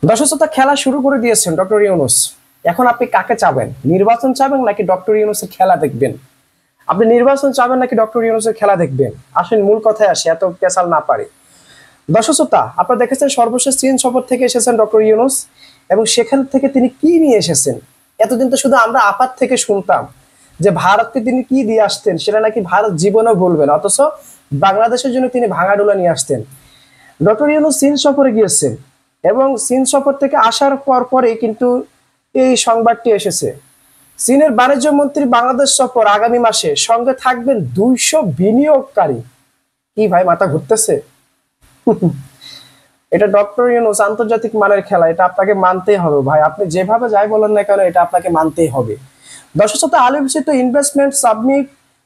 দর্শক শ্রোতা, খেলা শুরু করে দিয়েছেন ডক্টর ইউনূস। এখন আপনি কাকে চাবেন? নির্বাচন চাবেন নাকি ডক্টর ইউনূসের খেলা দেখবেন? আপনি নির্বাচন চাবেন নাকি ডক্টর ইউনূসের খেলা দেখবেন? আসেন মূল কথায় আসে, এত পেশাল না পারে। দর্শক শ্রোতা, আপনারা দেখেছেন সর্বশেষ চীন সফর থেকে এসেছেন ডক্টর ইউনূস, এবং সেখান থেকে তিনি কি নিয়ে এসেছেন? এতদিন তো শুধু আমরা আপাত থেকে শুনতাম যে ভারতকে তিনি কি দিয়ে আসতেন, সেটা নাকি ভারত জীবনেও বলবেন, অথচ বাংলাদেশের জন্য তিনি ভাঙাডোলা নিয়ে আসতেন। ডক্টর ইউনূস চীন সফরে গিয়েছেন, এবং চীন সফর থেকে আসার পরে কিন্তু এই সংবাদটি এসেছে। চীনের বাণিজ্য মন্ত্রী বাংলাদেশ সফর আগামী মাসে, সঙ্গে থাকবেন 200 বিনিয়োগকারী। কি ভাই, মাথা ঘুরতেছে? এটা ডক্টর ইউনূস আন্তর্জাতিক মানের খেলা, এটা আপনাকে মানতেই হবে ভাই। আপনি যেভাবে যাই বলেন না কেন, এটা আপনাকে মানতেই হবে। দর্শক শ্রোতা, আলোচিত ইনভেস্টমেন্ট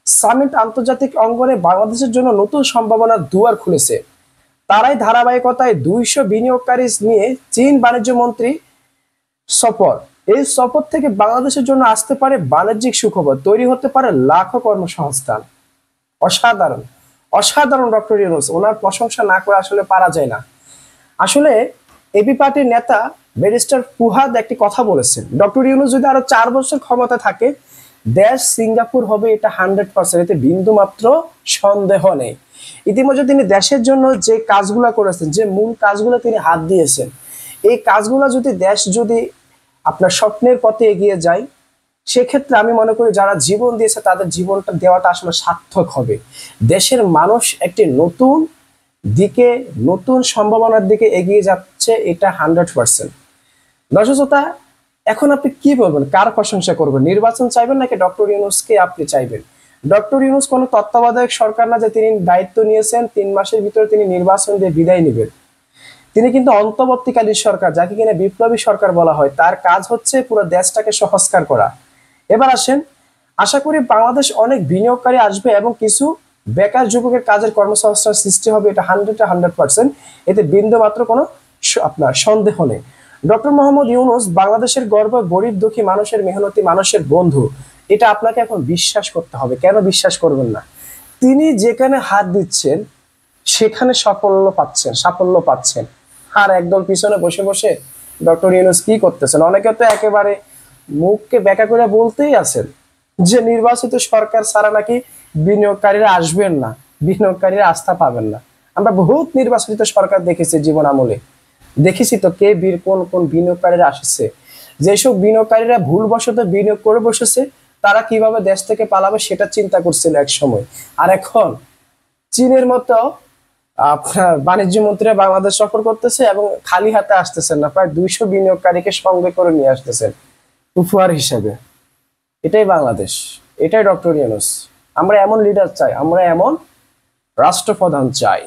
সামিট আন্তর্জাতিক অঙ্গনে বাংলাদেশের জন্য নতুন সম্ভাবনার দুয়ার খুলেছে। তারাই ধারাবাহিকতায় 200 বিনিয়োগকারী নিয়ে চীন বাণিজ্য মন্ত্রী সফর। এই সফর থেকে বাংলাদেশের জন্য আসতে পারে বাণিজ্যিক সুখবর, তৈরি হতে পারে লাখো কর্মসংস্থান। অসাধারণ, অসাধারণ ডক্টর ইউনূস, ওনার প্রশংসা না করে আসলে পারা যায় না। আসলে এবি পার্টির নেতা ব্যারিস্টার ফুহাদ একটি কথা বলেছেন, ডক্টর ইউনূস যদি আরো 4 বছর ক্ষমতা থাকে, দেশ সিঙ্গাপুর হবে, এটা 100%, এতে বিন্দু মাত্র সন্দেহ নেই। ইতিমধ্যে তিনি দেশের জন্য যে কাজগুলো করেছেন, যে মূল কাজগুলো তিনি হাত দিয়েছেন, এই কাজগুলো যদি দেশ যদি আপনার স্বপ্নের পথে এগিয়ে যায়, সেক্ষেত্রে আমি মনে করি যারা জীবন দিয়েছে তাদের জীবনটা দেওয়াটা আসলে সার্থক হবে। দেশের মানুষ একটি নতুন দিকে, নতুন সম্ভাবনার দিকে এগিয়ে যাচ্ছে, এটা 100%। দর্শক শ্রোতা, এখন আপনি কি বলবেন? কার প্রশংসা করবেন? নির্বাচন চাইবেন নাকি ডক্টর ইউনূসকে আপনি চাইবেন? ডক্টর ইউনূস কোনো তত্ত্বাবধায়ক সরকার না যে তিনি দায়িত্ব নিয়েছেন 3 মাসের ভিতরে তিনি নির্বাচন দিয়ে বিদায় নেবেন। তিনি কিন্তু অন্তর্বর্তীকালীন সরকার, যাকে কিনা বিপ্লবী সরকার বলা হয়, তার কাজ হচ্ছে পুরো দেশটাকে সংস্কার করা। এবার আসেন, আশা করি বাংলাদেশ অনেক বিনিয়োগকারী আসবে এবং কিছু বেকার যুবকের কাজের কর্মসংস্থান সৃষ্টি হবে, এটা 100%। এতে বিন্দু মাত্র কোনো আপনার সন্দেহ নেই। ডক্টর মোহাম্মদ ইউনূস বাংলাদেশের গর্ব, গরিব দুঃখী মানুষের, মেহনতি মানুষের বন্ধু, এটা আপনাকে এখন বিশ্বাস করতে হবে। কেন বিশ্বাস করবেন না? তিনি যেখানে হাত দিচ্ছেন সেখানে সাফল্য পাচ্ছেন। আর একদম পিছনে বসে বসে ডক্টর ইউনূস কি করতেছেন? অনেকে তো একেবারে মুখকে ব্যাকা করে বলতেই আছেন যে নির্বাচিত সরকার ছাড়া নাকি বিনিয়োগকারীরা আসবেন না, বিনিয়োগকারীরা আস্থা পাবেন না। আমরা বহুত নির্বাচিত সরকার দেখেছি জীবন আমলে, দেখেছি তো কে কোন কোন বিনিয়োগকারীরা আসছে। যেসব বিনিয়োগকারীরা ভুলবশত বিনিয়োগ করে বসেছে, তারা কিভাবে দেশ থেকে পালাবে সেটা চিন্তা করছিল এক সময়। আর এখন চীনের মতো আপনার বাণিজ্য মন্ত্রীরা বাংলাদেশ সফর করতেছে এবং খালি হাতে আসতেছেন না, প্রায় 200 বিনিয়োগকারীকে সঙ্গে করে নিয়ে আসতেছেন উপহার হিসেবে। এটাই বাংলাদেশ, এটাই ডক্টর ইউনূস। আমরা এমন লিডার চাই, আমরা এমন রাষ্ট্রপ্রধান চাই।